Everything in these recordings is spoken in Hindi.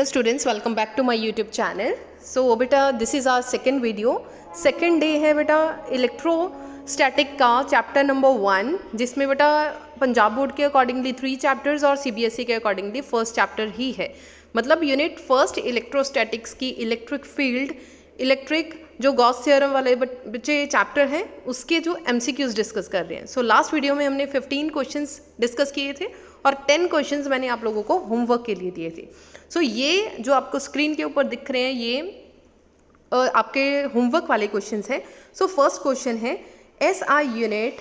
Dear students, welcome back to my YouTube channel. So बेटा this is our second video. Second day है बेटा इलेक्ट्रोस्टैटिक का चैप्टर नंबर 1, जिसमें बेटा पंजाब बोर्ड के अकॉर्डिंगली 3 चैप्टर्स और CBSE के अकॉर्डिंगली फर्स्ट चैप्टर ही है. मतलब यूनिट फर्स्ट इलेक्ट्रोस्टैटिक्स की इलेक्ट्रिक फील्ड, इलेक्ट्रिक जो गॉस थ्योरम वाले बच्चे चैप्टर हैं उसके जो MCQs डिस्कस कर रहे हैं. सो लास्ट वीडियो में हमने 15 क्वेश्चंस डिस्कस किए थे और 10 क्वेश्चंस मैंने आप लोगों को होमवर्क के लिए दिए थे. सो ये जो आपको स्क्रीन के ऊपर दिख रहे हैं ये आपके होमवर्क वाले क्वेश्चंस हैं. सो फर्स्ट क्वेश्चन है SI unit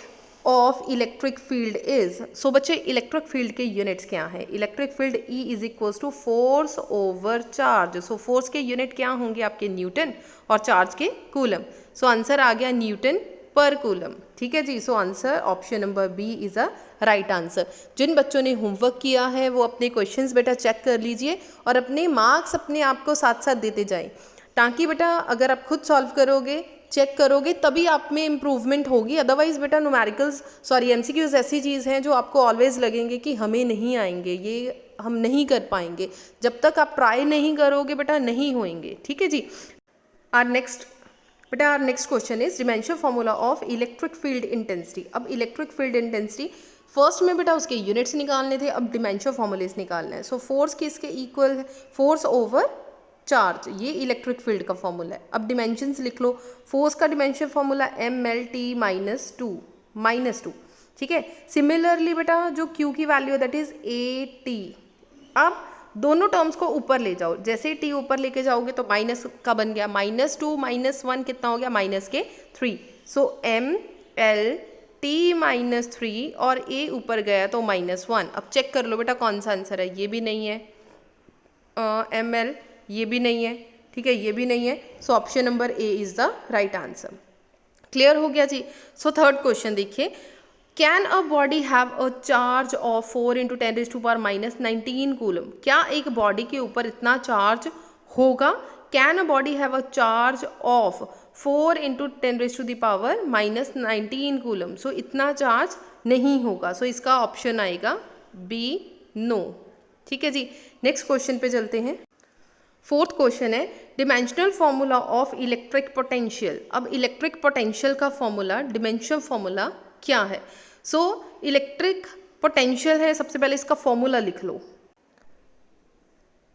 of electric field is. So बच्चे इलेक्ट्रिक फील्ड के यूनिट्स क्या हैं? Electric field E is equals to force over charge. So force के यूनिट क्या होंगे आपके? न्यूटन, और चार्ज के कूलम. सो आंसर आ गया न्यूटन पर कूलम. ठीक है जी. So answer option number B is a right answer. जिन बच्चों ने होमवर्क किया है वो अपने क्वेश्चंस बेटा चेक कर लीजिए और अपने मार्क्स अपने आप को साथ साथ देते जाएं, ताकि बेटा अगर आप खुद सॉल्व करोगे, चेक करोगे, तभी आप में इम्प्रूवमेंट होगी. अदरवाइज बेटा MCQs ऐसी चीज़ हैं जो आपको ऑलवेज लगेंगे कि हमें नहीं आएंगे, ये हम नहीं कर पाएंगे. जब तक आप ट्राई नहीं करोगे बेटा नहीं होंगे. ठीक है जी. Our next question is dimension formula of electric field intensity. अब इलेक्ट्रिक फील्ड इंटेंसिटी फर्स्ट में बेटा उसके यूनिट्स निकालने थे, अब डिमेंशन फॉर्मूलेस निकालना है. सो फोर्स किसके इक्वल है? Force over charge. ये इलेक्ट्रिक फील्ड का फॉर्मूला है. अब डिमेंशंस लिख लो. फोर्स का डिमेंशन फॉर्मूला MLT -2. ठीक है. सिमिलरली बेटा जो Q की वैल्यू है दैट इज AT. अब दोनों टर्म्स को ऊपर ले जाओ. जैसे ही T ऊपर लेके जाओगे तो माइनस का बन गया, -2 -1 कितना हो गया? -3. सो MLT -3 और A ऊपर गया तो -1. अब चेक कर लो बेटा कौन सा आंसर है. ये भी नहीं है, ML ये भी नहीं है. ठीक है, ये भी नहीं है. So option number A is the right answer. Clear हो गया जी. सो थर्ड क्वेश्चन देखिए. Can a body have a charge of 4 × 10⁻⁻⁹ coulomb. क्या एक बॉडी के ऊपर इतना चार्ज होगा? Can a body have a charge of 4 × 10⁻⁻⁹ coulomb. So इतना चार्ज नहीं होगा. सो इसका ऑप्शन आएगा B, नो. ठीक है जी. नेक्स्ट क्वेश्चन पे चलते हैं. फोर्थ क्वेश्चन है dimensional formula of electric potential. अब इलेक्ट्रिक पोटेंशियल का फॉर्मूला, डिमेंशन फॉर्मूला क्या है? सो इलेक्ट्रिक पोटेंशियल है, सबसे पहले इसका फॉर्मूला लिख लो.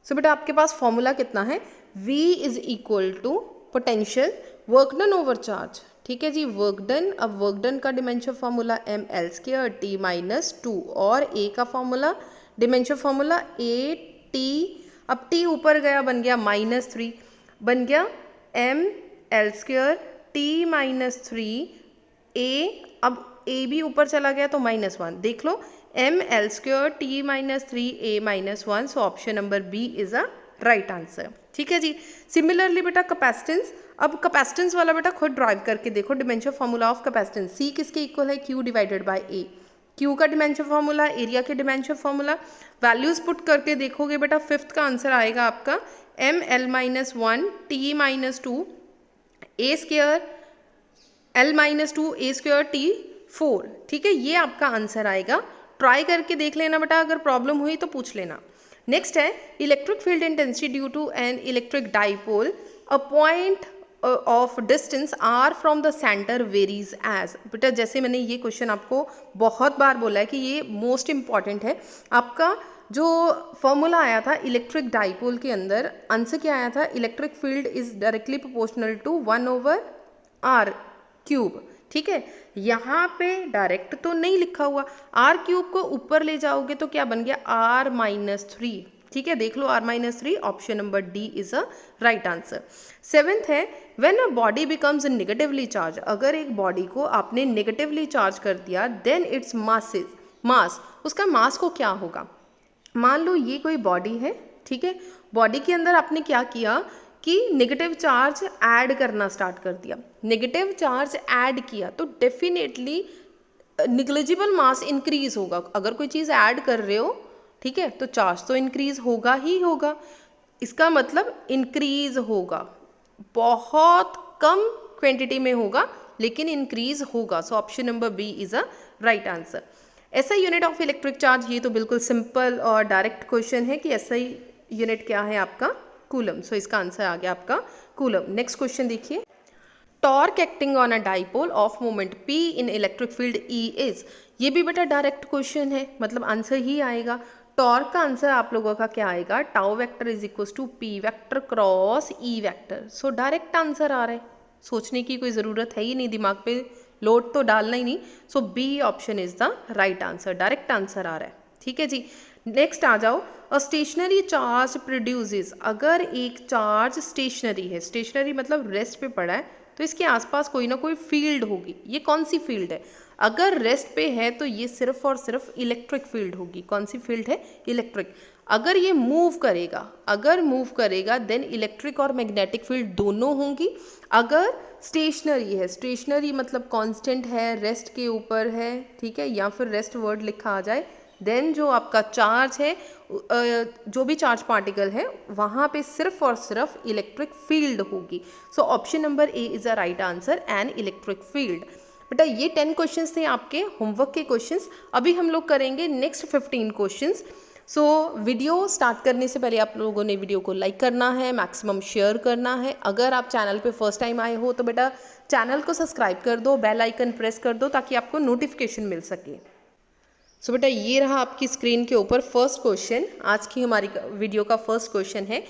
सो बेटा आपके पास फॉर्मूला कितना है? V is equal to potential work done over charge. ठीक है जी. Work done. अब वर्क डन का डिमेंशन फॉर्मूला ML² T -2 और A का फॉर्मूला, डिमेंशन फॉर्मूला AT. अब T ऊपर गया बन गया -3, बन गया ML² T -3 A. अब A भी ऊपर चला गया तो -1. देख लो ML² T -3 A -1. So option number B is a right answer. ठीक है जी. सिमिलरली बेटा कैपेसिटेंस. अब कैपेसिटेंस वाला बेटा खुद ड्राइव करके देखो. Dimension formula of capacitance C किसके इक्वल है? Q divided by A. Q का डिमेंशन फॉर्मूला, एरिया के डिमेंशन फॉर्मूला, वैल्यूज पुट करके देखोगे बेटा फिफ्थ का आंसर आएगा आपका ML -1 T -2 A² L -2 A² T 4. ठीक है, ये आपका आंसर आएगा. ट्राई करके देख लेना बेटा, अगर प्रॉब्लम हुई तो पूछ लेना. नेक्स्ट है electric field intensity due to an electric dipole. A point of distance R from the centre varies as. बेटा जैसे मैंने ये क्वेश्चन आपको बहुत बार बोला है कि ये मोस्ट इंपॉर्टेंट है. आपका जो फॉर्मूला आया था इलेक्ट्रिक डाइपोल के अंदर, आंसर क्या आया था? Electric field is directly proportional to 1/r³. ठीक है, यहाँ पे डायरेक्ट तो नहीं लिखा हुआ. r³ को ऊपर ले जाओगे तो क्या बन गया? R -3. ठीक है, देख लो R -3. Option number D is a right answer. Seventh है when a body becomes negatively charge. अगर एक बॉडी को आपने नेगेटिवली चार्ज कर दिया देन इट्स मास. उसका मास को क्या होगा? मान लो ये कोई बॉडी है. ठीक है, बॉडी के अंदर आपने क्या किया कि नेगेटिव चार्ज ऐड करना स्टार्ट कर दिया. नेगेटिव चार्ज ऐड किया तो डेफिनेटली निग्लिजिबल मास इंक्रीज होगा. अगर कोई चीज़ ऐड कर रहे हो, ठीक है, तो चार्ज तो इंक्रीज होगा ही होगा. इसका मतलब इंक्रीज होगा, बहुत कम क्वांटिटी में होगा लेकिन इंक्रीज होगा. सो option number B is a right answer. SI unit of electric charge. ये तो बिल्कुल सिंपल और डायरेक्ट क्वेश्चन है कि SI यूनिट क्या है आपका? कूलम। सो इसका आंसर आ गया आपका कूलम। नेक्स्ट क्वेश्चन देखिए, torque acting on a dipole of moment P in electric field E is. ये भी बेटा डायरेक्ट क्वेश्चन है, मतलब आंसर ही आएगा। टॉर्क का आंसर आप लोगों का क्या आएगा? Tau vector is equal to P vector cross E vector. So direct answer आ रहा है, सोचने की कोई ज़रूरत है ही नहीं, दिमाग पे लोड तो डालना ही नहीं। So B option is the right answer, direct answer आ रहा है। ठीक है जी, नेक्स्ट आ जाओ। अ स्टेशनरी चार्ज प्रोड्यूसेस, अगर एक चार्ज स्टेशनरी है, स्टेशनरी मतलब रेस्ट पे पड़ा है, तो इसके आसपास कोई ना कोई फील्ड होगी। ये कौन सी फील्ड है? अगर रेस्ट पे है तो ये सिर्फ और सिर्फ इलेक्ट्रिक फील्ड होगी। कौन सी फील्ड है? इलेक्ट्रिक। अगर ये मूव करेगा, अगर मूव करेगा देन इलेक्ट्रिक और मैग्नेटिक फील्ड दोनों होंगी। अगर स्टेशनरी है, स्टेशनरी मतलब कांस्टेंट है, रेस्ट के ऊपर है, ठीक है, या फिर रेस्ट वर्ड लिखा आ जाए, देन जो आपका चार्ज है, जो भी चार्ज पार्टिकल है, वहाँ पे सिर्फ और सिर्फ इलेक्ट्रिक फील्ड होगी। सो option number A is a right answer, an electric field. बेटा ये 10 क्वेश्चंस थे आपके होमवर्क के क्वेश्चंस। अभी हम लोग करेंगे next 15 questions. So video start करने से पहले आप लोगों ने वीडियो को लाइक करना है, मैक्सिमम शेयर करना है। अगर आप चैनल पे फर्स्ट टाइम आए हो तो बेटा चैनल को सब्सक्राइब कर दो, बेल आइकन प्रेस कर दो ताकि आपको नोटिफिकेशन मिल सके। सो बेटा ये रहा आपकी स्क्रीन के ऊपर फर्स्ट क्वेश्चन। आज की हमारी वीडियो का फर्स्ट क्वेश्चन है,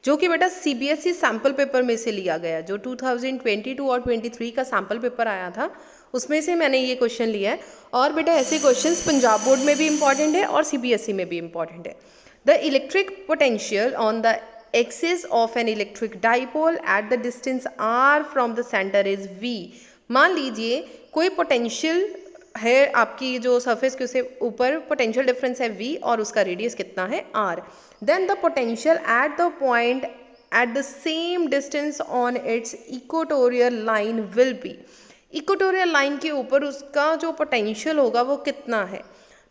जो कि बेटा CBSE सैम्पल पेपर में से लिया गया, जो 2022 और 23 का सैम्पल पेपर आया था उसमें से मैंने ये क्वेश्चन लिया है। और बेटा ऐसे क्वेश्चंस पंजाब बोर्ड में भी इंपॉर्टेंट है और CBSE में भी इंपॉर्टेंट है। The electric potential on the axis of N electric dipole at the distance R from the centre is V। मान लीजिए कोई पोटेंशियल है आपकी जो सरफेस के उससे ऊपर, पोटेंशियल डिफरेंस है V और उसका रेडियस कितना है R। Then the potential at the point at the same distance on its equatorial line will be. Equatorial line के ऊपर उसका जो पोटेंशियल होगा वो कितना है?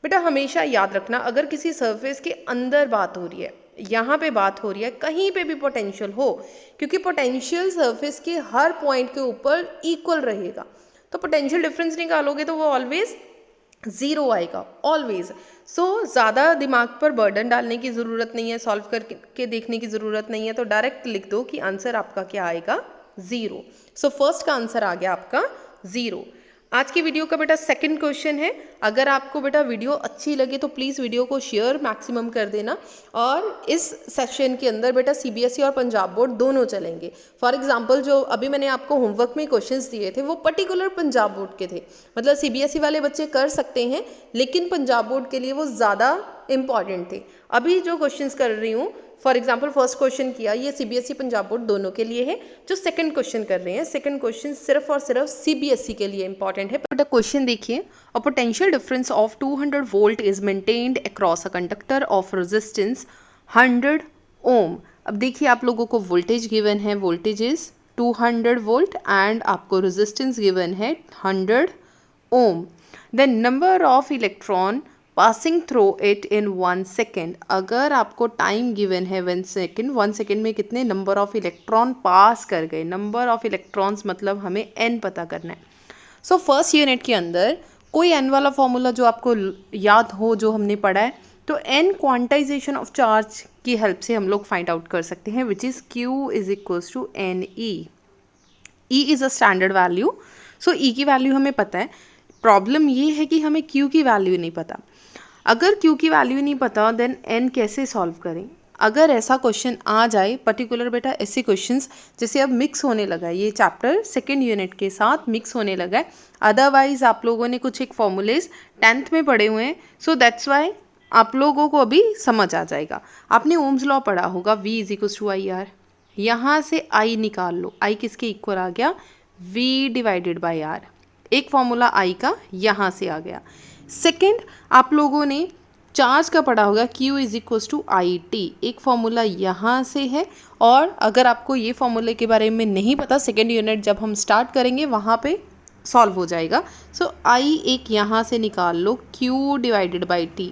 बेटा हमेशा याद रखना, अगर किसी सरफेस के अंदर बात हो रही है, यहाँ पे बात हो रही है, कहीं पे भी पोटेंशियल हो, क्योंकि पोटेंशियल सरफेस के हर पॉइंट के ऊपर इक्वल रहेगा, तो पोटेंशियल डिफरेंस निकालोगे तो वो ऑलवेज ज़ीरो आएगा, ऑलवेज। सो ज़्यादा दिमाग पर बर्डन डालने की ज़रूरत नहीं है, सॉल्व करके देखने की ज़रूरत नहीं है, तो डायरेक्ट लिख दो कि आंसर आपका क्या आएगा? ज़ीरो। सो फर्स्ट का आंसर आ गया आपका ज़ीरो। आज की वीडियो का बेटा सेकंड क्वेश्चन है। अगर आपको बेटा वीडियो अच्छी लगे तो प्लीज़ वीडियो को शेयर मैक्सिमम कर देना। और इस सेशन के अंदर बेटा CBSE और पंजाब बोर्ड दोनों चलेंगे। फॉर एग्जांपल जो अभी मैंने आपको होमवर्क में क्वेश्चंस दिए थे वो पर्टिकुलर पंजाब बोर्ड के थे, मतलब CBSE वाले बच्चे कर सकते हैं लेकिन पंजाब बोर्ड के लिए वो ज़्यादा इम्पॉर्टेंट थे। अभी जो क्वेश्चंस कर रही हूँ, फॉर एग्जाम्पल फर्स्ट क्वेश्चन किया, ये CBSE पंजाब बोर्ड दोनों के लिए है। जो सेकंड क्वेश्चन कर रहे हैं, सेकंड क्वेश्चन सिर्फ और सिर्फ CBSE के लिए इंपॉर्टेंट है। बेटा क्वेश्चन देखिए, a potential difference of 200 volt is maintained across a conductor of resistance 100 ohm. अब देखिए आप लोगों को वोल्टेज गिवन है, वोल्टेज इज 200 वोल्ट एंड आपको रेजिस्टेंस गिवन है 100 ohm. Then number of electron passing through it in 1 second. अगर आपको टाइम गिवन है 1 सेकेंड, 1 सेकेंड में कितने नंबर ऑफ इलेक्ट्रॉन पास कर गए, नंबर ऑफ इलेक्ट्रॉन्स मतलब हमें n पता करना है। सो फर्स्ट यूनिट के अंदर कोई n वाला फॉर्मूला जो आपको याद हो, जो हमने पढ़ा है, तो n क्वांटाइजेशन ऑफ चार्ज की हेल्प से हम लोग फाइंड आउट कर सकते हैं, which is Q is equals to NE। E is a standard value. So E की वैल्यू हमें पता है, प्रॉब्लम ये है कि हमें Q की वैल्यू नहीं पता। अगर Q की वैल्यू नहीं पता देन N कैसे सॉल्व करें? अगर ऐसा क्वेश्चन आ जाए पर्टिकुलर, बेटा ऐसे क्वेश्चंस जैसे अब मिक्स होने लगा है, ये चैप्टर सेकेंड यूनिट के साथ मिक्स होने लगा है, अदरवाइज आप लोगों ने कुछ एक फॉर्मूलेज 10th में पढ़े हुए हैं, सो दैट्स वाई आप लोगों को अभी समझ आ जाएगा। आपने ओम्स लॉ पढ़ा होगा, V is equal to IR। यहाँ से I निकाल लो, I किसके इक्वल आ गया? V divided by R। एक फॉर्मूला I का यहाँ से आ गया। सेकेंड आप लोगों ने चार्ज का पढ़ा होगा, Q is equal to IT। एक फॉर्मूला यहाँ से है, और अगर आपको ये फॉर्मूले के बारे में नहीं पता, सेकेंड यूनिट जब हम स्टार्ट करेंगे वहाँ पे सॉल्व हो जाएगा। सो I एक यहाँ से निकाल लो, Q डिवाइडेड बाई T।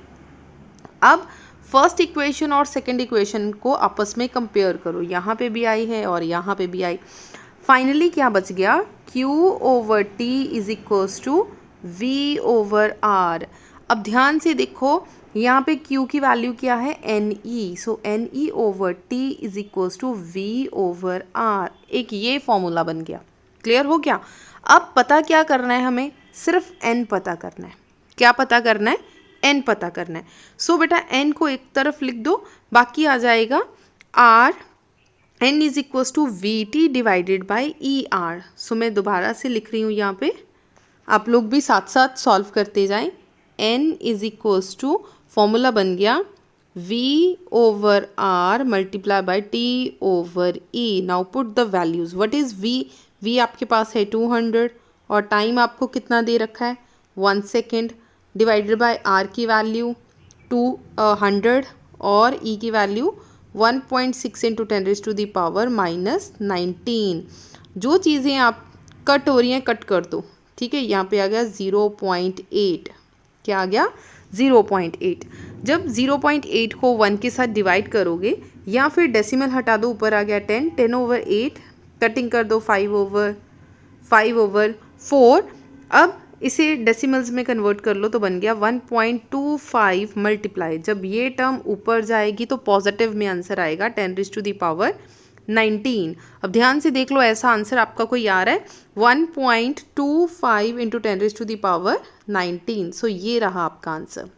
अब फर्स्ट इक्वेशन और सेकेंड इक्वेशन को आपस में कंपेयर करो, यहाँ पे भी I है और यहाँ पे भी I। फाइनली क्या बच गया? Q over T is equals to V over R। अब ध्यान से देखो, यहाँ पे Q की वैल्यू क्या है NE, so NE over T is equals to V over R। एक ये फॉर्मूला बन गया। क्लियर हो गया। अब पता क्या करना है हमें, सिर्फ N पता करना है। क्या पता करना है, N पता करना है। सो बेटा N को एक तरफ लिख दो, बाकी आ जाएगा R, N is equals to VT divided by ER। So मैं दोबारा से लिख रही हूँ यहाँ पे, आप लोग भी साथ साथ सॉल्व करते जाएं। N is equals to formula बन गया V over R multiply by T over E। Now put the values. What is V? V आपके पास है 200 और टाइम आपको कितना दे रखा है 1 सेकेंड, डिवाइडेड बाय R की वैल्यू 200 और E की वैल्यू 1.6 इंटू 10⁻⁻⁻19। जो चीज़ें आप कट हो रही हैं कट कर दो, ठीक है। यहाँ पे आ गया 0.8। क्या आ गया 0.8। जब 0.8 को 1 के साथ डिवाइड करोगे या फिर डेसिमल हटा दो, ऊपर आ गया 10 ओवर 8, कटिंग कर दो 5 ओवर 4। अब इसे डेसिमल्स में कन्वर्ट कर लो तो बन गया 1.25 मल्टीप्लाई। जब ये टर्म ऊपर जाएगी तो पॉजिटिव में आंसर आएगा 10⁻19। अब ध्यान से देख लो, ऐसा आंसर आपका कोई आ रहा है 1.25 इंटू 10⁻19। सो ये रहा आपका आंसर।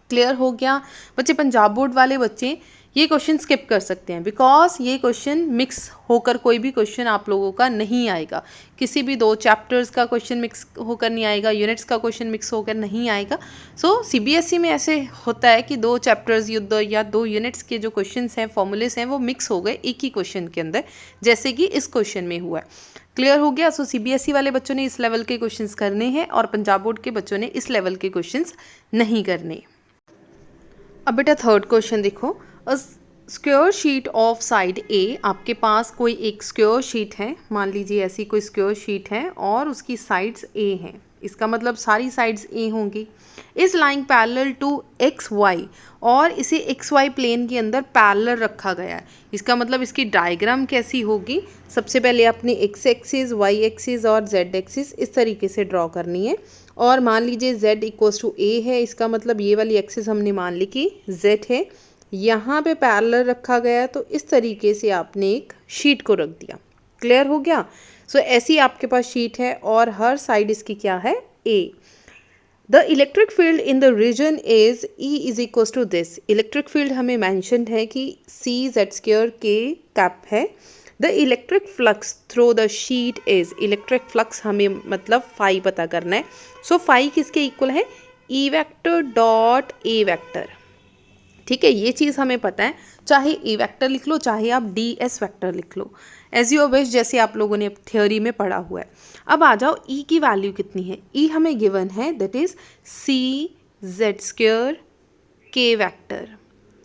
क्लियर हो गया बच्चे। पंजाब बोर्ड वाले बच्चे ये क्वेश्चन स्किप कर सकते हैं, बिकॉज ये क्वेश्चन मिक्स होकर कोई भी क्वेश्चन आप लोगों का नहीं आएगा। किसी भी 2 चैप्टर्स का क्वेश्चन मिक्स होकर नहीं आएगा, यूनिट्स का क्वेश्चन मिक्स होकर नहीं आएगा। सो CBSE में ऐसे होता है कि 2 चैप्टर्स या 2 यूनिट्स के जो क्वेश्चंस हैं, फॉर्मूलेस हैं, वो मिक्स हो गए एक ही क्वेश्चन के अंदर, जैसे कि इस क्वेश्चन में हुआ है। क्लियर हो गया। सो CBSE वाले बच्चों ने इस लेवल के क्वेश्चंस करने हैं और पंजाब बोर्ड के बच्चों ने इस लेवल के क्वेश्चंस नहीं करने। अब बेटा थर्ड क्वेश्चन देखो, स्क्वायर शीट ऑफ साइड ए। आपके पास कोई एक स्क्वायर शीट है, मान लीजिए ऐसी कोई स्क्वायर शीट है और उसकी साइड्स ए हैं, इसका मतलब सारी साइड्स ए होंगी। इस लाइंग पैरेलल टू XY, और इसे XY प्लेन के अंदर पैरेलल रखा गया है। इसका मतलब इसकी डायग्राम कैसी होगी, सबसे पहले अपने X एक्सिस, Y एक्सिस और Z एक्सिस इस तरीके से ड्रॉ करनी है। और मान लीजिए Z इक्वल्स टू A है, इसका मतलब ये वाली एक्सिस हमने मान ली कि Z है, यहाँ पे पैरेलल रखा गया है, तो इस तरीके से आपने एक शीट को रख दिया। क्लियर हो गया। सो ऐसी आपके पास शीट है और हर साइड इसकी क्या है A। The electric field in the region is E is equals to this. Electric field हमें मैंशनड है कि CZ² K कैप है। The electric flux through the sheet is, electric flux हमें मतलब फाई पता करना है। सो फाई किसके इक्वल है, E vector dot A vector. ठीक है, ये चीज़ हमें पता है, चाहे E वेक्टर लिख लो चाहे आप DS वेक्टर लिख लो, एज यू विश, जैसे आप लोगों ने थ्योरी में पढ़ा हुआ है। अब आ जाओ E की वैल्यू कितनी है। E हमें गिवन है, that is CZ² K vector.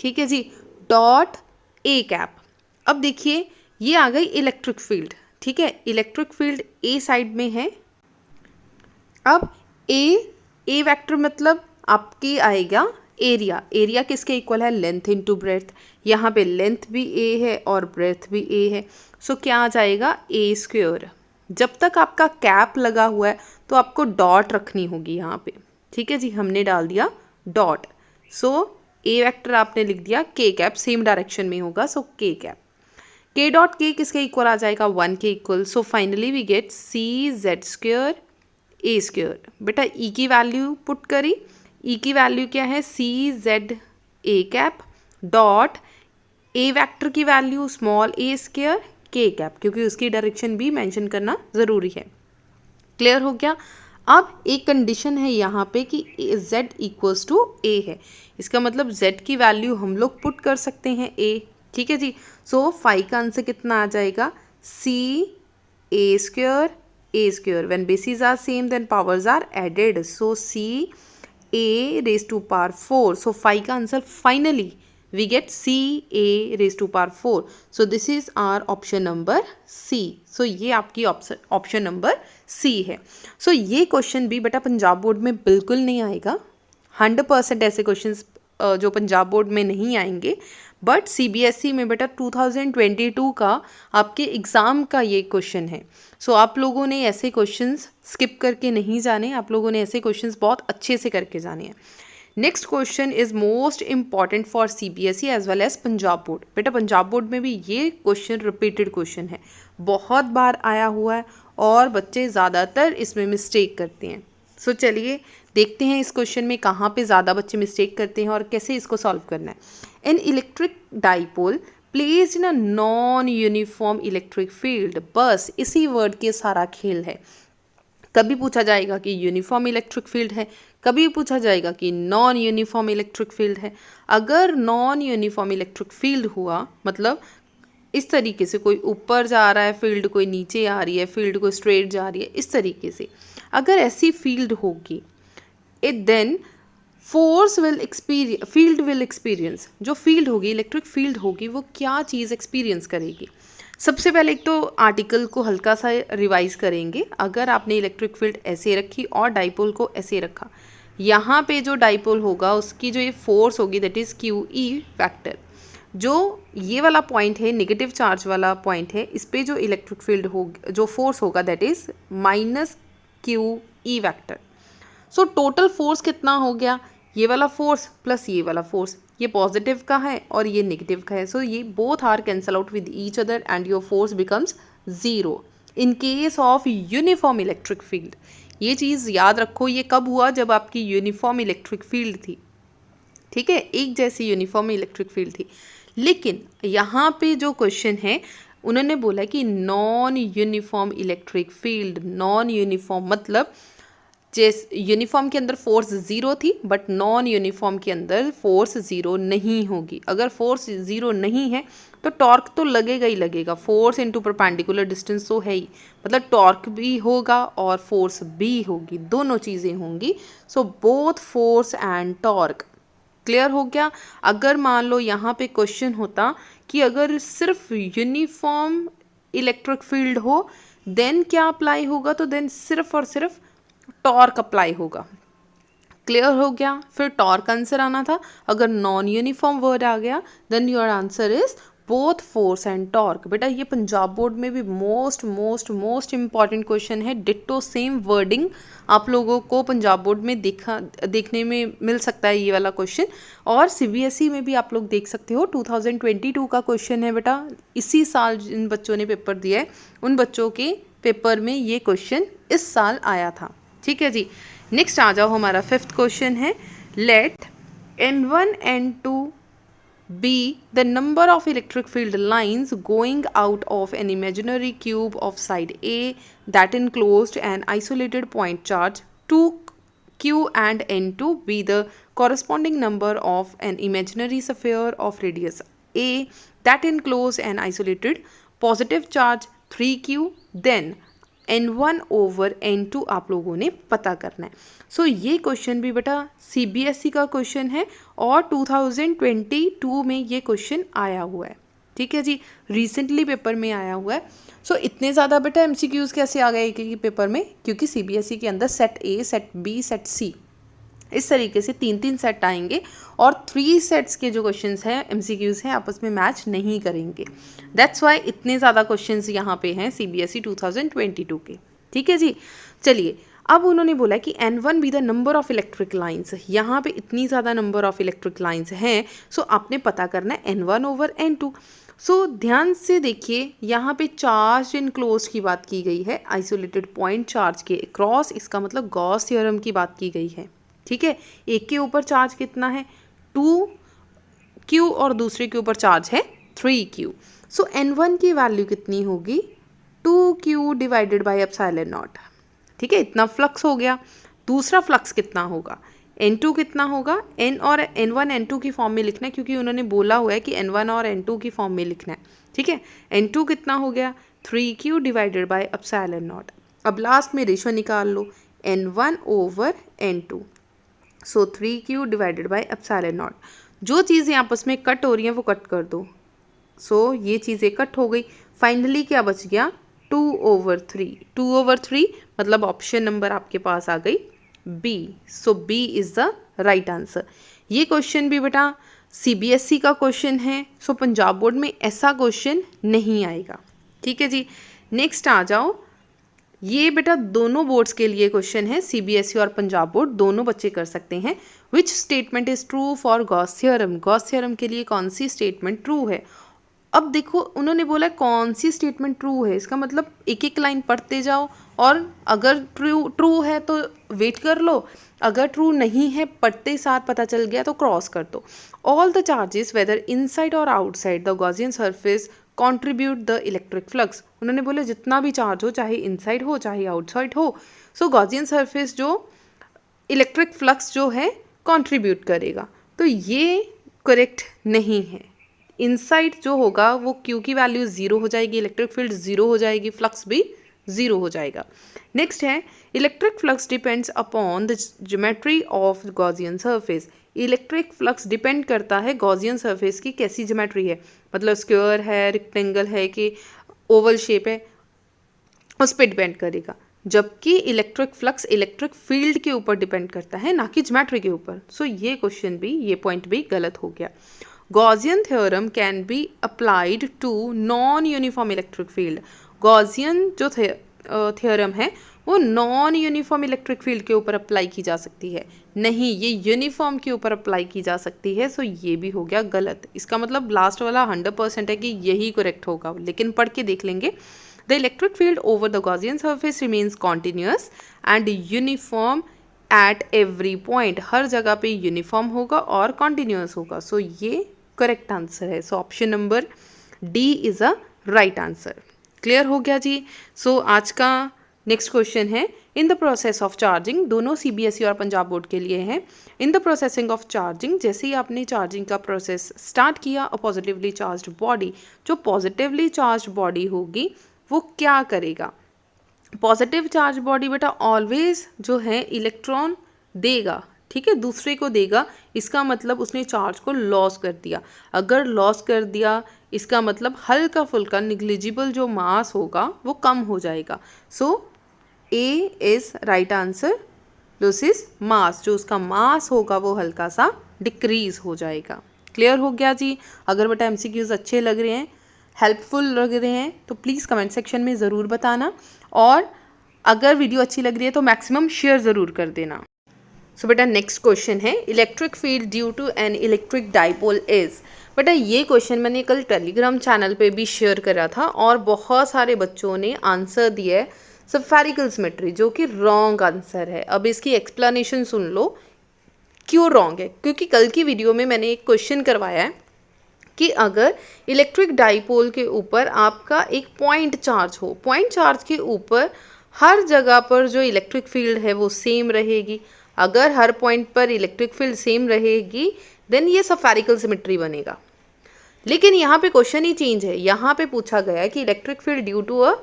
ठीक है जी, डॉट A कैप। अब देखिए ये आ गई इलेक्ट्रिक फील्ड। ठीक है, इलेक्ट्रिक फील्ड A साइड में है। अब A वेक्टर मतलब आपकी आएगा एरिया। एरिया किसके इक्वल है, लेंथ इनटू ब्रेथ। यहाँ पे लेंथ भी A है और ब्रेथ भी A है। सो क्या आ जाएगा A²। जब तक आपका कैप लगा हुआ है तो आपको डॉट रखनी होगी यहाँ पे। ठीक है जी, हमने डाल दिया डॉट। सो A वेक्टर आपने लिख दिया K कैप, सेम डायरेक्शन में होगा, so K cap. K dot K किसके इक्वल आ जाएगा, 1 के equal. So finally we get CZ² A²। बेटा E की वैल्यू पुट करी, E की वैल्यू क्या है, CZ A cap dot A vector की value small A² K cap, क्योंकि उसकी डायरेक्शन भी मेंशन करना ज़रूरी है। क्लियर हो गया। अब एक कंडीशन है यहाँ पे कि Z इक्वल्स टू A है, इसका मतलब Z की वैल्यू हम लोग पुट कर सकते हैं A। ठीक है जी। सो फाई का आंसर कितना आ जाएगा, CA² when basis are same then powers are added, so CA⁴। So phi का answer finally we get CA⁴। so this is our option number C। so ये आपकी ऑप्शन नंबर C है। so ये क्वेश्चन भी बेटा पंजाब बोर्ड में बिल्कुल नहीं आएगा। 100% ऐसे क्वेश्चंस जो पंजाब बोर्ड में नहीं आएंगे, बट CBSE में बेटा 2022 का आपके एग्ज़ाम का ये क्वेश्चन है। सो आप लोगों ने ऐसे क्वेश्चंस स्किप करके नहीं जाने, आप लोगों ने ऐसे क्वेश्चंस बहुत अच्छे से करके जाने हैं। Next question is most important for CBSE as well as Punjab board. बेटा पंजाब बोर्ड में भी ये क्वेश्चन रिपीटेड क्वेश्चन है, बहुत बार आया हुआ है और बच्चे ज़्यादातर इसमें मिस्टेक करते हैं। सो चलिए देखते हैं इस क्वेश्चन में कहाँ पे ज़्यादा बच्चे मिस्टेक करते हैं और कैसे इसको सॉल्व करना है। N electric dipole placed in a non uniform electric field, बस इसी वर्ड के सारा खेल है। कभी पूछा जाएगा कि यूनिफॉर्म इलेक्ट्रिक फील्ड है, कभी पूछा जाएगा कि नॉन यूनिफॉर्म इलेक्ट्रिक फील्ड है। अगर नॉन यूनिफॉर्म इलेक्ट्रिक फील्ड हुआ मतलब इस तरीके से कोई ऊपर जा रहा है फील्ड, कोई नीचे आ रही है फील्ड, कोई स्ट्रेट जा रही है, इस तरीके से अगर ऐसी फील्ड होगी it then field will experience, जो फील्ड होगी इलेक्ट्रिक फील्ड होगी वो क्या चीज़ एक्सपीरियंस करेगी। सबसे पहले एक तो आर्टिकल को हल्का सा रिवाइज करेंगे। अगर आपने इलेक्ट्रिक फील्ड ऐसे रखी और डाइपोल को ऐसे रखा, यहाँ पे जो डाइपोल होगा उसकी जो ये फोर्स होगी दैट इज़ QE फैक्टर। जो ये वाला पॉइंट है नेगेटिव चार्ज वाला पॉइंट है, इस पे जो इलेक्ट्रिक फील्ड होगा जो फोर्स होगा that is -QE factor. So total force कितना हो गया, ये वाला फोर्स प्लस ये वाला फोर्स, ये पॉजिटिव का है और ये नेगेटिव का है। सो ये both are cancel out with each other and your force becomes 0 in case of uniform electric field. ये चीज़ याद रखो, ये कब हुआ, जब आपकी यूनिफॉर्म इलेक्ट्रिक फील्ड थी, ठीक है, एक जैसी यूनिफॉर्म इलेक्ट्रिक फील्ड थी। लेकिन यहाँ पे जो क्वेश्चन है उन्होंने बोला कि non uniform electric field, non uniform मतलब जैसे यूनिफॉर्म के अंदर फोर्स 0 थी बट नॉन यूनिफॉर्म के अंदर फोर्स 0 नहीं होगी। अगर फोर्स 0 नहीं है तो टॉर्क तो लगेगा ही लगेगा, फोर्स इनटू परपेंडिकुलर डिस्टेंस तो है ही, मतलब टॉर्क भी होगा और फोर्स भी होगी, दोनों चीज़ें होंगी। So both force and torque. Clear हो गया। अगर मान लो यहाँ पे क्वेश्चन होता कि अगर सिर्फ यूनिफॉर्म इलेक्ट्रिक फील्ड हो देन क्या अप्लाई होगा, तो देन सिर्फ और सिर्फ टॉर्क अप्लाई होगा। क्लियर हो गया। फिर टॉर्क आंसर आना था। अगर नॉन यूनिफॉर्म वर्ड आ गया then your answer is both force and torque. बेटा ये पंजाब बोर्ड में भी most most most important question है। डिट्टो सेम वर्डिंग आप लोगों को पंजाब बोर्ड में देखने में मिल सकता है ये वाला क्वेश्चन, और CBSE में भी आप लोग देख सकते हो। 2022 का क्वेश्चन है बेटा, इसी साल जिन बच्चों ने पेपर दिया है उन बच्चों के पेपर में ये क्वेश्चन इस साल आया था। ठीक है जी। नेक्स्ट आ जाओ, हमारा 5th क्वेश्चन है, late N1 N2 be the number of electric field lines going out of an imaginary cube of side A that enclosed an isolated point charge 2q and N2 be the corresponding number of an imaginary sphere of radius A that enclosed an isolated positive charge 3q, then N1 over N2 आप लोगों ने पता करना है। सो ये क्वेश्चन भी बेटा CBSE का क्वेश्चन है और 2022 में ये क्वेश्चन आया हुआ है। ठीक है जी, रिसेंटली पेपर में आया हुआ है। सो इतने ज़्यादा बेटा MCQs कैसे आ गए एक एक पेपर में, क्योंकि CBSE के अंदर set A, set B, set C इस तरीके से 3-3 सेट आएंगे और 3 सेट्स के जो क्वेश्चंस हैं MCQs हैं आपस में मैच नहीं करेंगे। दैट्स वाई इतने ज़्यादा क्वेश्चंस यहाँ पे हैं CBSE 2022 के। ठीक है जी। चलिए अब उन्होंने बोला कि N1 be the number of electric lines. यहाँ पे इतनी ज़्यादा नंबर ऑफ इलेक्ट्रिक लाइंस हैं, सो आपने पता करना है N1 ओवर N2। सो ध्यान से देखिए, यहाँ पे चार्ज इनक्लोज की बात की गई है, आइसोलेटेड पॉइंट चार्ज के अक्रॉस, इसका मतलब गॉस थ्योरम की बात की गई है। ठीक है, एक के ऊपर चार्ज कितना है 2q और दूसरे के ऊपर चार्ज है 3q। सो N1 की वैल्यू कितनी होगी 2q divided by epsilon not. ठीक है, इतना फ्लक्स हो गया। दूसरा फ्लक्स कितना होगा N2 कितना होगा, N और N1 N2 की फॉर्म में लिखना है, क्योंकि उन्होंने बोला हुआ है कि N1 और N2 की फॉर्म में लिखना है। ठीक है, N2 कितना हो गया 3q divided by epsilon not. अब लास्ट में रेशो निकाल लो N1 over N2। So 3q divided by epsilon not. जो चीज़ें आपस में कट हो रही हैं वो कट कर दो। सो ये चीज़ें कट हो गई। फाइनली क्या बच गया 2 ओवर 3। 2 ओवर 3 मतलब ऑप्शन नंबर आपके पास आ गई B। So B is the right answer. ये क्वेश्चन भी बेटा CBSE का क्वेश्चन है, सो पंजाब बोर्ड में ऐसा क्वेश्चन नहीं आएगा। ठीक है जी। नेक्स्ट आ जाओ, ये बेटा दोनों बोर्ड्स के लिए क्वेश्चन है, सीबीएसई और पंजाब बोर्ड दोनों बच्चे कर सकते हैं। Which statement is true for Gauss theorem, Gauss theorem के लिए कौन सी स्टेटमेंट ट्रू है। अब देखो उन्होंने बोला कौन सी स्टेटमेंट ट्रू है, इसका मतलब एक एक लाइन पढ़ते जाओ और अगर ट्रू है तो वेट कर लो, अगर ट्रू नहीं है पढ़ते साथ पता चल गया तो क्रॉस कर दो। All the charges whether inside or outside the Gaussian surface contribute the electric flux. उन्होंने बोले जितना भी चार्ज हो, चाहे इनसाइड हो चाहे आउटसाइड हो, सो गॉसियन सरफेस जो इलेक्ट्रिक फ्लक्स जो है कंट्रीब्यूट करेगा। तो ये करेक्ट नहीं है। इनसाइड जो होगा वो क्यू की वैल्यू 0 हो जाएगी, इलेक्ट्रिक फील्ड 0 हो जाएगी, फ्लक्स भी 0 हो जाएगा। नेक्स्ट है electric flux depends upon the geometry of Gaussian surface. Electric flux depend करता है गॉसियन सरफेस की कैसी ज्योमेट्री है, मतलब स्क्वायर है, रेक्टेंगल है कि ओवल शेप है, उस पर डिपेंड करेगा। जबकि इलेक्ट्रिक फ्लक्स इलेक्ट्रिक फील्ड के ऊपर डिपेंड करता है, ना कि ज्योमेट्री के ऊपर। सो ये क्वेश्चन भी, ये पॉइंट भी गलत हो गया। Gaussian theorem can be applied to non-uniform electric field. Gaussian जो थ्योरम है वो नॉन यूनिफॉर्म इलेक्ट्रिक फील्ड के ऊपर अप्लाई की जा सकती है, नहीं ये यूनिफॉर्म के ऊपर अप्लाई की जा सकती है। सो ये भी हो गया गलत। इसका मतलब लास्ट वाला 100% है कि यही करेक्ट होगा, लेकिन पढ़ के देख लेंगे। The electric field over the Gaussian surface remains continuous and uniform at every point. हर जगह पे यूनिफॉर्म होगा और कॉन्टिन्यूस होगा। सो ये करेक्ट आंसर है। So option number D is a right answer. Clear हो गया जी। सो आज का नेक्स्ट क्वेश्चन है in the process of charging, दोनों सीबीएसई और पंजाब बोर्ड के लिए हैं। In the processing of charging, जैसे ही आपने चार्जिंग का प्रोसेस स्टार्ट किया, अ पॉजिटिवली चार्ज्ड बॉडी, जो पॉजिटिवली चार्ज्ड बॉडी होगी वो क्या करेगा। पॉजिटिव चार्ज बॉडी बेटा ऑलवेज जो है इलेक्ट्रॉन देगा, ठीक है, दूसरे को देगा। इसका मतलब उसने चार्ज को लॉस कर दिया। अगर लॉस कर दिया इसका मतलब हल्का फुल्का निग्लिजिबल जो मास होगा वो कम हो जाएगा। सो ए इज राइट आंसर। लॉसेस मास, जो उसका मास होगा वो हल्का सा डिक्रीज हो जाएगा। क्लियर हो गया जी। अगर बेटा एमसीक्यूज अच्छे लग रहे हैं, हेल्पफुल लग रहे हैं तो प्लीज़ कमेंट सेक्शन में ज़रूर बताना, और अगर वीडियो अच्छी लग रही है तो मैक्सिमम शेयर ज़रूर कर देना। सो बेटा नेक्स्ट क्वेश्चन है electric field due to an electric dipole is. बेटा ये क्वेश्चन मैंने कल टेलीग्राम चैनल पे भी शेयर करा था और बहुत सारे बच्चों ने आंसर दिया है स्फेरिकल सिमेट्री, जो कि रॉन्ग आंसर है। अब इसकी एक्सप्लेनेशन सुन लो क्यों रॉन्ग है, क्योंकि कल की वीडियो में मैंने एक क्वेश्चन करवाया है कि अगर इलेक्ट्रिक डाइपोल के ऊपर आपका एक पॉइंट चार्ज हो, पॉइंट चार्ज के ऊपर हर जगह पर जो इलेक्ट्रिक फील्ड है वो सेम रहेगी। अगर हर पॉइंट पर इलेक्ट्रिक फील्ड सेम रहेगी देन ये स्फेरिकल सिमेट्री बनेगा। लेकिन यहाँ पे क्वेश्चन ही चेंज है। यहाँ पे पूछा गया है कि electric field due to a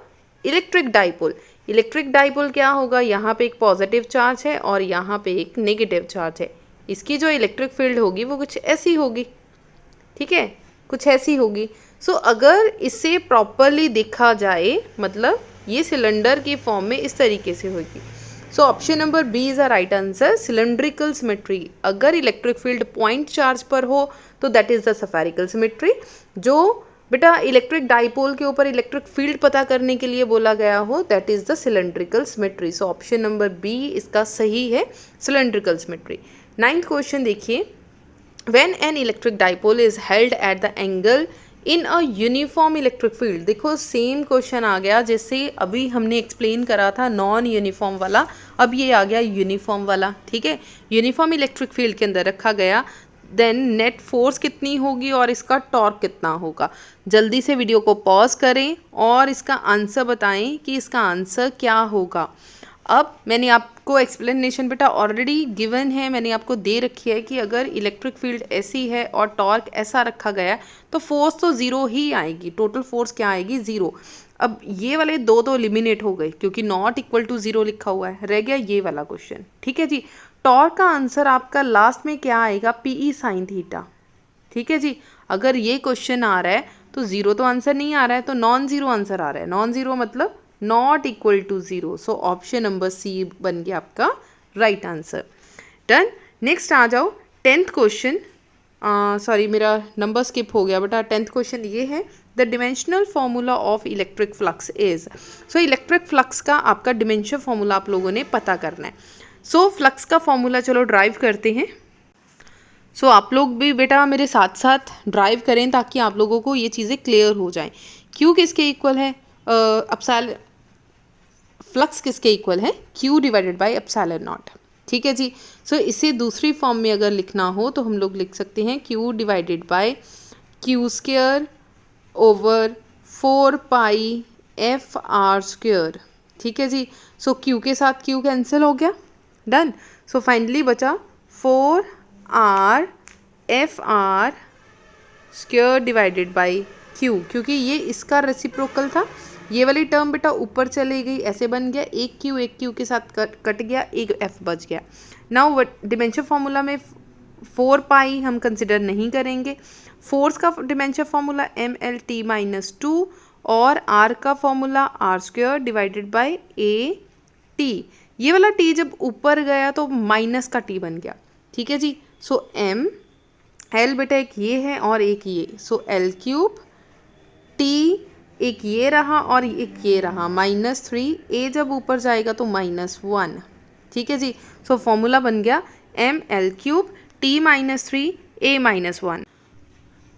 electric dipole. Electric dipole क्या होगा, यहाँ पे एक पॉजिटिव चार्ज है और यहाँ पे एक नेगेटिव चार्ज है। इसकी जो इलेक्ट्रिक फील्ड होगी वो कुछ ऐसी होगी, ठीक है, कुछ ऐसी होगी। सो अगर इसे प्रॉपरली देखा जाए मतलब ये सिलेंडर की फॉर्म में इस तरीके से होगी। सो option number B is a right answer, cylindrical symmetry. अगर इलेक्ट्रिक फील्ड पॉइंट चार्ज पर हो तो that is the spherical symmetry. जो बेटा इलेक्ट्रिक डाइपोल के ऊपर इलेक्ट्रिक फील्ड पता करने के लिए बोला गया हो that is the cylindrical symmetry. सो ऑप्शन नंबर बी इसका सही है, सिलेंड्रिकल सिमेट्री। 9th क्वेश्चन देखिए, when an electric dipole is held at the angle in a uniform electric field। देखो सेम क्वेश्चन आ गया जैसे अभी हमने एक्सप्लेन करा था नॉन यूनिफॉर्म वाला, अब ये आ गया यूनिफॉर्म वाला, ठीक है। यूनिफॉर्म इलेक्ट्रिक फील्ड के अंदर रखा गया, देन नेट फोर्स कितनी होगी और इसका टॉर्क कितना होगा। जल्दी से वीडियो को पॉज करें और इसका आंसर बताएं कि इसका आंसर क्या होगा। अब मैंने आपको एक्सप्लेनेशन बेटा ऑलरेडी गिवन है, मैंने आपको दे रखी है कि अगर इलेक्ट्रिक फील्ड ऐसी है और टॉर्क ऐसा रखा गया है तो फोर्स तो ज़ीरो ही आएगी, टोटल फोर्स क्या आएगी, ज़ीरो। अब ये वाले दो तो एलिमिनेट हो गए क्योंकि नॉट इक्वल टू ज़ीरो लिखा हुआ है, रह गया ये वाला क्वेश्चन, ठीक है जी। टॉर्क का आंसर आपका लास्ट में क्या आएगा, पीई साइन थीटा, ठीक है जी। अगर ये क्वेश्चन आ रहा है तो ज़ीरो तो आंसर नहीं आ रहा है, तो नॉन ज़ीरो आंसर आ रहा है। नॉन ज़ीरो मतलब not equal to zero. So option number C बन गया आपका राइट आंसर। डन। नेक्स्ट आ जाओ 10th क्वेश्चन। सॉरी मेरा नंबर स्किप हो गया बेटा। 10th क्वेश्चन ये है, the dimensional formula of electric flux is. So electric flux का आपका डिमेंशनल फॉर्मूला आप लोगों ने पता करना है। सो फ्लक्स का फॉर्मूला चलो ड्राइव करते हैं। सो आप लोग भी बेटा मेरे साथ साथ ड्राइव करें ताकि आप लोगों को ये चीज़ें क्लियर हो जाएं। क्यू किसके इक्वल है, फ्लक्स किसके इक्वल है, Q divided by epsilon not. ठीक है जी। सो इसे दूसरी फॉर्म में अगर लिखना हो तो हम लोग लिख सकते हैं Q divided by Q square over 4 pi FR square. ठीक है जी। सो Q के साथ Q कैंसिल हो गया, डन। सो फाइनली बचा 4R FR square divided by Q, क्योंकि ये इसका रेसिप्रोकल था। ये वाली टर्म बेटा ऊपर चली गई, ऐसे बन गया एक Q के साथ कट गया, एक F बच गया। नाउ डिमेंशन फार्मूला में 4 पाई हम कंसिडर नहीं करेंगे। फोर्स का डिमेंशन फार्मूला MLT माइनस 2 और R का formula R square divided by AT। ये वाला T जब ऊपर गया तो माइनस का T बन गया। ठीक है जी। सो L बेटा एक ये है और एक ये, सो L क्यूब, T एक ये रहा और एक ये रहा -3, A जब ऊपर जाएगा तो -1। ठीक है जी। सो फॉर्मूला बन गया ML cube T -3 A -1।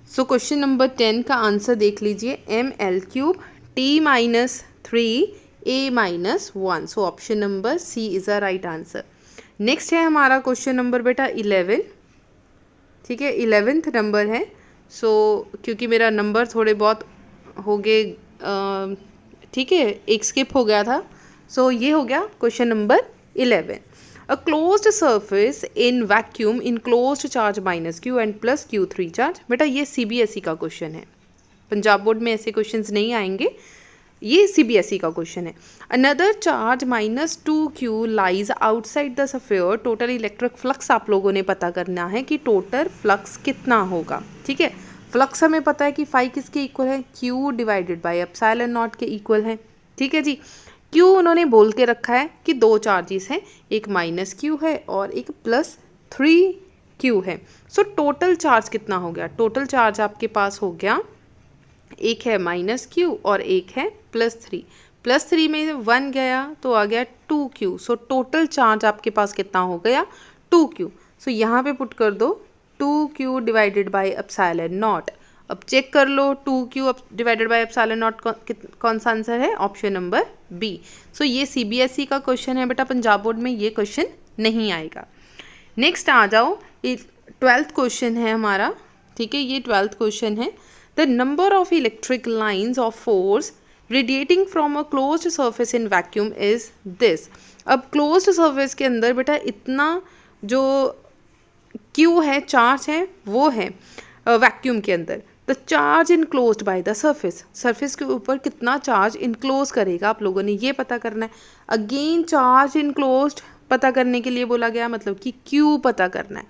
So question number 10 का आंसर देख लीजिए, ML cube T -3 A -1। So option number C is a right answer. Next है हमारा क्वेश्चन नंबर बेटा 11। ठीक है, 11th नंबर है। सो क्योंकि मेरा नंबर थोड़े बहुत हो गए, ठीक है, एक स्किप हो गया था। सो ये हो गया question number 11। A closed surface in vacuum enclosed charge -Q and plus Q3 charge. बेटा ये CBSE का क्वेश्चन है, पंजाब बोर्ड में ऐसे क्वेश्चंस नहीं आएंगे, ये CBSE का क्वेश्चन है। Another charge -2Q lies outside the sphere, total electric flux आप लोगों ने पता करना है कि टोटल फ्लक्स कितना होगा। ठीक है, फ्लक्स हमें पता है कि फाई किसके इक्वल है, Q divided by epsilon not के इक्वल है। ठीक है जी। Q उन्होंने बोल के रखा है कि दो चार्जेस हैं, एक -Q है और एक +3Q है। सो टोटल चार्ज कितना हो गया, टोटल चार्ज आपके पास हो गया, एक है -Q और एक है +3। +3 में 1 गया तो आ गया 2Q। सो टोटल चार्ज आपके पास कितना हो गया, 2Q। सो यहाँ पे पुट कर दो 2Q divided by epsilon not. अब चेक कर लो 2Q divided by epsilon not कौन सा आंसर है, ऑप्शन नंबर B। सो ये CBSE का क्वेश्चन है बेटा, पंजाब बोर्ड में ये क्वेश्चन नहीं आएगा। नेक्स्ट आ जाओ, ये 12th क्वेश्चन है हमारा। ठीक है, ये 12th क्वेश्चन है। The number of electric lines of force radiating from a closed surface in vacuum is this. अब क्लोज्ड सर्फेस के अंदर बेटा इतना जो Q है, चार्ज है, वो है वैक्यूम के अंदर। The charge enclosed by the surface, surface के ऊपर कितना चार्ज इनक्लोज करेगा आप लोगों ने ये पता करना है। अगेन चार्ज इनक्लोज्ड पता करने के लिए बोला गया, मतलब कि Q पता करना है।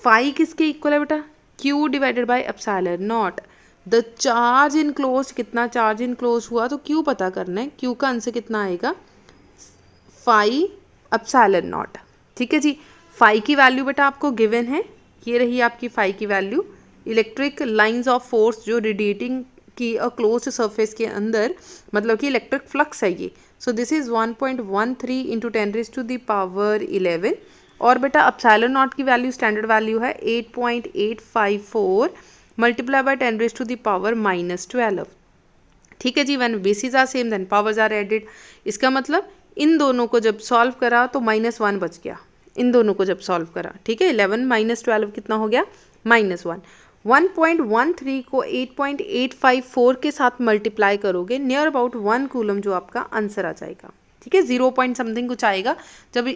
फाई किसके इक्वल है बेटा, Q divided by epsilon not. The charge enclosed, कितना चार्ज इनक्लोज हुआ तो Q पता करना है। Q का आंसर कितना आएगा, फाई एप्सिलॉन नॉट। ठीक है जी। फाई की वैल्यू बेटा आपको गिवन है, ये रही आपकी फाई की value. Electric lines of force जो रेडिएटिंग की अ क्लोज्ड सरफेस के अंदर, मतलब कि इलेक्ट्रिक फ्लक्स है ये। So this is 1.13 into 10⁻11। और बेटा एप्सिलॉन नॉट की वैल्यू स्टैंडर्ड वैल्यू है 8.854 मल्टीप्लाई बाय 10⁻12। ठीक है जी। When basis are same then powers are added. इसका मतलब इन दोनों को जब सॉल्व करा तो -1 बच गया, इन दोनों को जब सॉल्व करा। ठीक है, 11 - 12 कितना हो गया, -1। 1.13 को 8.854 के साथ मल्टीप्लाई करोगे, नियर अबाउट 1 कूलम जो आपका आंसर आ जाएगा। ठीक है, 0 पॉइंट समथिंग कुछ आएगा। जब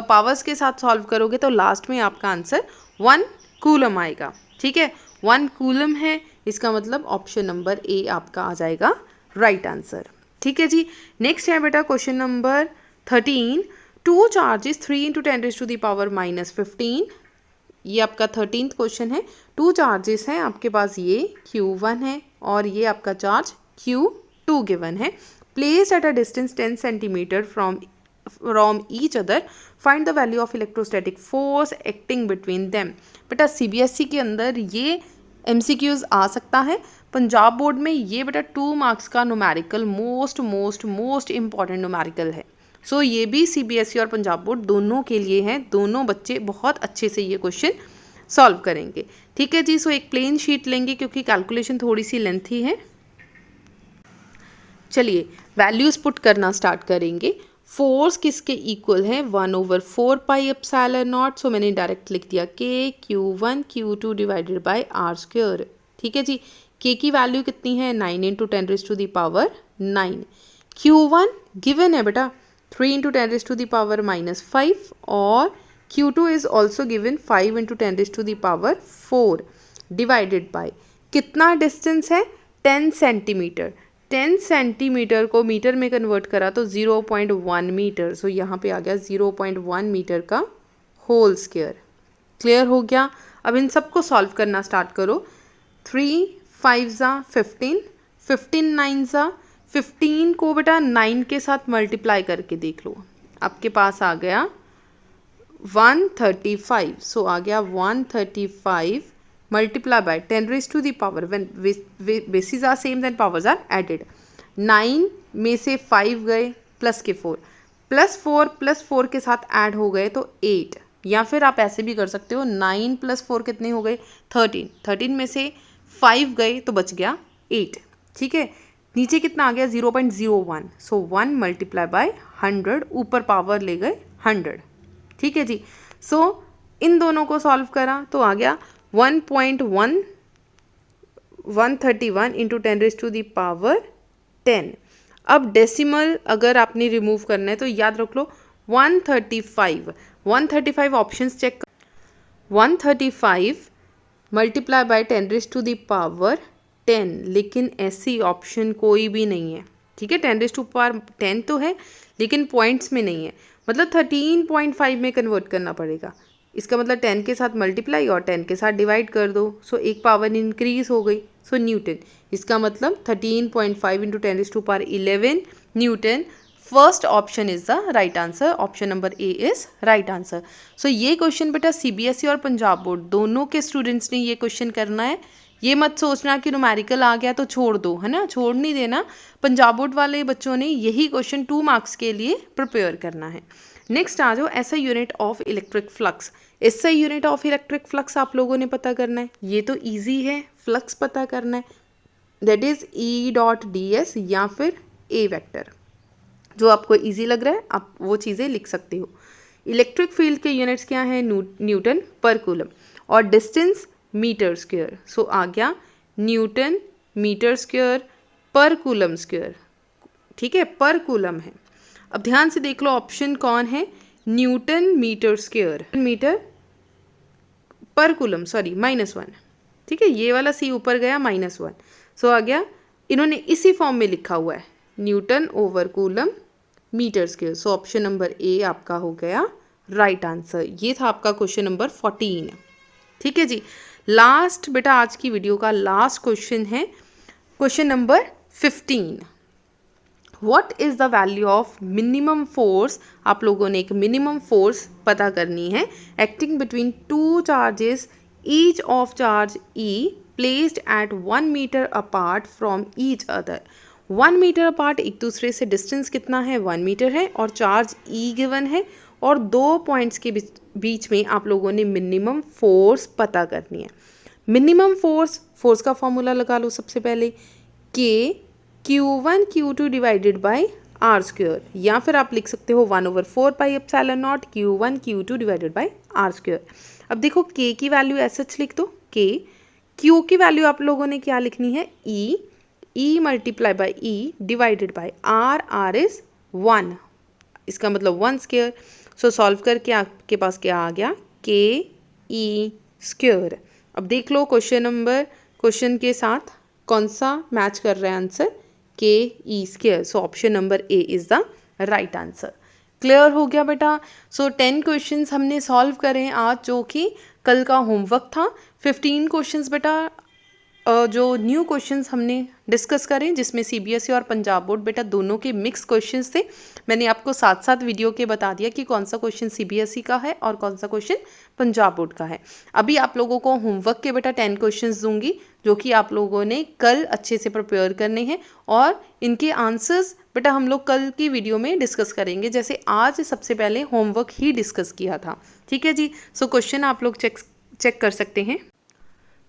पावर्स के साथ सॉल्व करोगे तो लास्ट में आपका आंसर 1 कूलम आएगा। ठीक है, 1 कूलम है, इसका मतलब ऑप्शन नंबर A आपका आ जाएगा राइट आंसर। ठीक है जी। नेक्स्ट है बेटा क्वेश्चन नंबर 13। 2 charges 3 into 10⁻⁻15। ये आपका 13th क्वेश्चन है। 2 चार्जेस हैं आपके पास, ये Q1 है और ये आपका चार्ज Q2 गिवन है। Placed at a distance 10 centimetre from each other, find the value of electrostatic force acting between them. बेटा CBSE के अंदर ये MCQs आ सकता है। पंजाब बोर्ड में ये बेटा 2 मार्क्स का न्यूमेरिकल मोस्ट इम्पॉर्टेंट न्यूमेरिकल है। सो ये भी CBSE और पंजाब बोर्ड दोनों के लिए है, दोनों बच्चे बहुत अच्छे से ये क्वेश्चन सॉल्व करेंगे। ठीक है जी। सो एक प्लेन शीट लेंगे क्योंकि कैलकुलेशन थोड़ी सी लेंथी है। चलिए वैल्यूज पुट करना स्टार्ट करेंगे। फोर्स किसके इक्वल है, 1/4 पाई एप्सिलॉन नॉट। सो मैंने डायरेक्ट लिख दिया K Q1 Q2 divided by R square. ठीक है जी। K की वैल्यू कितनी है, 9 × 10⁻⁹। Q1 गिवन है बेटा 3 × 10⁻⁻5 और Q2 is also given 5 × 10⁻⁴ divided by कितना डिस्टेंस है, 10 सेंटीमीटर। 10 सेंटीमीटर को मीटर में कन्वर्ट करा तो 0.1 मीटर। सो यहाँ पे आ गया 0.1 मीटर का होल स्क्वायर। क्लियर हो गया। अब इन सबको सॉल्व करना स्टार्ट करो। 3 5 15, 15 9 15 को बेटा 9 के साथ मल्टीप्लाई करके देख लो, आपके पास आ गया 135। सो आ गया 135 multiply by 10⁻⁴ when bases are same then powers are added। 9 में से 5 गए प्लस के 4 प्लस 4 के साथ ऐड हो गए तो 8, या फिर आप ऐसे भी कर सकते हो 9 + 4 कितने हो गए 13 में से 5 गए तो बच गया 8। ठीक है। नीचे कितना आ गया 0.01। सो 1 × 100, ऊपर पावर ले गए 100। ठीक है जी। सो इन दोनों को सॉल्व करा तो आ गया 1.1 131 × 10⁻10। अब डेसिमल अगर आपने रिमूव करना है तो याद रख लो 135 ऑप्शंस चेक कर। 135 मल्टीप्लाई बाय 10⁻10, लेकिन ऐसी ऑप्शन कोई भी नहीं है। ठीक है। 10⁻10 तो है लेकिन पॉइंट्स में नहीं है, मतलब 13.5 में कन्वर्ट करना पड़ेगा। इसका मतलब 10 के साथ मल्टीप्लाई और 10 के साथ डिवाइड कर दो। सो एक पावर इंक्रीज हो गई। सो न्यूटन, इसका मतलब 13.5 × 10⁻11 newton. First option is the right answer. Option number A is right answer. सो ये क्वेश्चन बेटा CBSE और पंजाब बोर्ड दोनों के स्टूडेंट्स ने ये क्वेश्चन करना है। ये मत सोचना कि न्यूमेरिकल आ गया तो छोड़ दो, है ना, छोड़ नहीं देना। पंजाब बोर्ड वाले बच्चों ने यही क्वेश्चन 2 मार्क्स के लिए प्रिपेयर करना है। नेक्स्ट आ जाओ SI unit of electric flux. SI unit of electric flux आप लोगों ने पता करना है। ये तो इजी है, फ्लक्स पता करना है, दैट इज E.ds या फिर A वेक्टर। जो आपको इजी लग रहा है आप वो चीज़ें लिख सकते हो। इलेक्ट्रिक फील्ड के यूनिट्स क्या है, न्यूटन पर कूलम, और डिस्टेंस मीटर स्क्वायर। सो आ गया न्यूटन मीटर स्क्वायर पर कूलम स्क्वायर। ठीक है, पर कूलम है। अब ध्यान से देख लो ऑप्शन कौन है, न्यूटन मीटर स्क्वायर, मीटर पर कूलम, सॉरी -1। ठीक है, ये वाला C ऊपर गया -1। सो आ गया, इन्होंने इसी फॉर्म में लिखा हुआ है newton over coulomb metre square. So option number A आपका हो गया राइट आंसर। ये था आपका क्वेश्चन नंबर 14। ठीक है जी। लास्ट बेटा आज की वीडियो का लास्ट क्वेश्चन है question number 15। What is the value of minimum force. आप लोगों ने एक मिनिमम फोर्स पता करनी है acting between 2 charges, each of charge E placed at 1 metre apart from each other. 1 metre apart एक दूसरे से डिस्टेंस कितना है, 1 मीटर है, और चार्ज E गिवन है, और 2 पॉइंट्स के बीच में आप लोगों ने मिनिमम फोर्स पता करनी है। मिनिमम फोर्स का फॉर्मूला लगा लो सबसे पहले, K Q1 Q2 divided by R square, या फिर आप लिख सकते हो 1/4 pi epsilon not Q1 Q2 divided by R square. अब देखो K की वैल्यू ऐसे लिख दो K, Q की वैल्यू आप लोगों ने क्या लिखनी है E multiply by E divided by R is 1, इसका मतलब 1 स्क्वायर। सो सॉल्व करके आपके पास क्या आ गया K E स्क्वायर। अब देख लो क्वेश्चन के साथ कौन सा मैच कर रहा है answer, K E square. So option number A is the right answer. Clear हो गया बेटा। सो 10 क्वेश्चंस हमने सॉल्व करे आज, जो कि कल का होमवर्क था। 15 क्वेश्चंस बेटा जो न्यू क्वेश्चंस हमने डिस्कस करें, जिसमें सीबीएसई और पंजाब बोर्ड बेटा दोनों के मिक्स क्वेश्चंस थे। मैंने आपको साथ साथ वीडियो के बता दिया कि कौन सा क्वेश्चन सीबीएसई का है और कौन सा क्वेश्चन पंजाब बोर्ड का है। अभी आप लोगों को होमवर्क के बेटा 10 क्वेश्चंस दूंगी, जो कि आप लोगों ने कल अच्छे से प्रिपेयर करने हैं, और इनके आंसर्स बेटा हम लोग कल की वीडियो में डिस्कस करेंगे, जैसे आज सबसे पहले होमवर्क ही डिस्कस किया था। ठीक है जी। सो क्वेश्चन आप लोग चेक कर सकते हैं।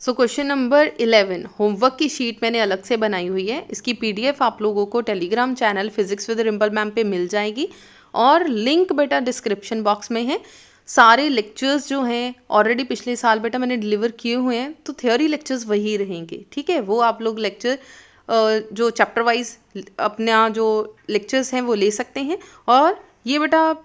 सो क्वेश्चन नंबर 11, होमवर्क की शीट मैंने अलग से बनाई हुई है। इसकी पीडीएफ आप लोगों को Telegram channel physics with Rimpal ma'am पे मिल जाएगी, और लिंक बेटा डिस्क्रिप्शन बॉक्स में है। सारे लेक्चर्स जो हैं ऑलरेडी पिछले साल बेटा मैंने डिलीवर किए हुए हैं, तो थ्योरी लेक्चर्स वही रहेंगे। ठीक है, वो आप लोग लेक्चर जो चैप्टर वाइज अपना जो लेक्चर्स हैं वो ले सकते हैं। और ये बेटा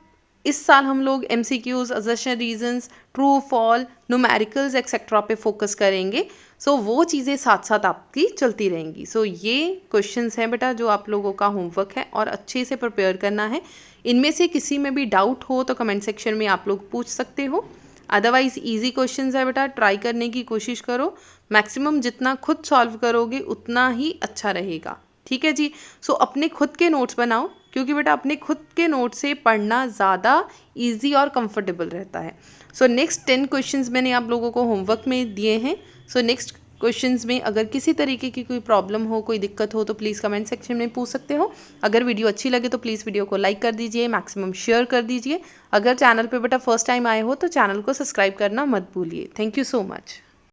इस साल हम लोग MCQs, assertion reasons, true fall, numericals etcetera पे फोकस करेंगे। सो वो चीज़ें साथ साथ आपकी चलती रहेंगी। सो ये क्वेश्चंस हैं बेटा जो आप लोगों का होमवर्क है, और अच्छे से प्रिपेयर करना है। इनमें से किसी में भी डाउट हो तो कमेंट सेक्शन में आप लोग पूछ सकते हो। अदरवाइज ईजी क्वेश्चंस है बेटा, ट्राई करने की कोशिश करो। मैक्सिमम जितना खुद सॉल्व करोगे उतना ही अच्छा रहेगा। ठीक है जी। सो अपने खुद के नोट्स बनाओ, क्योंकि बेटा अपने खुद के नोट से पढ़ना ज़्यादा इजी और कंफर्टेबल रहता है। सो नेक्स्ट 10 क्वेश्चंस मैंने आप लोगों को होमवर्क में दिए हैं। सो नेक्स्ट क्वेश्चंस में अगर किसी तरीके की कोई प्रॉब्लम हो, कोई दिक्कत हो, तो प्लीज़ कमेंट सेक्शन में पूछ सकते हो। अगर वीडियो अच्छी लगे तो प्लीज़ वीडियो को लाइक कर दीजिए, मैक्सिमम शेयर कर दीजिए। अगर चैनल पे बेटा फर्स्ट टाइम आए हो तो चैनल को सब्सक्राइब करना मत भूलिए। Thank you so much.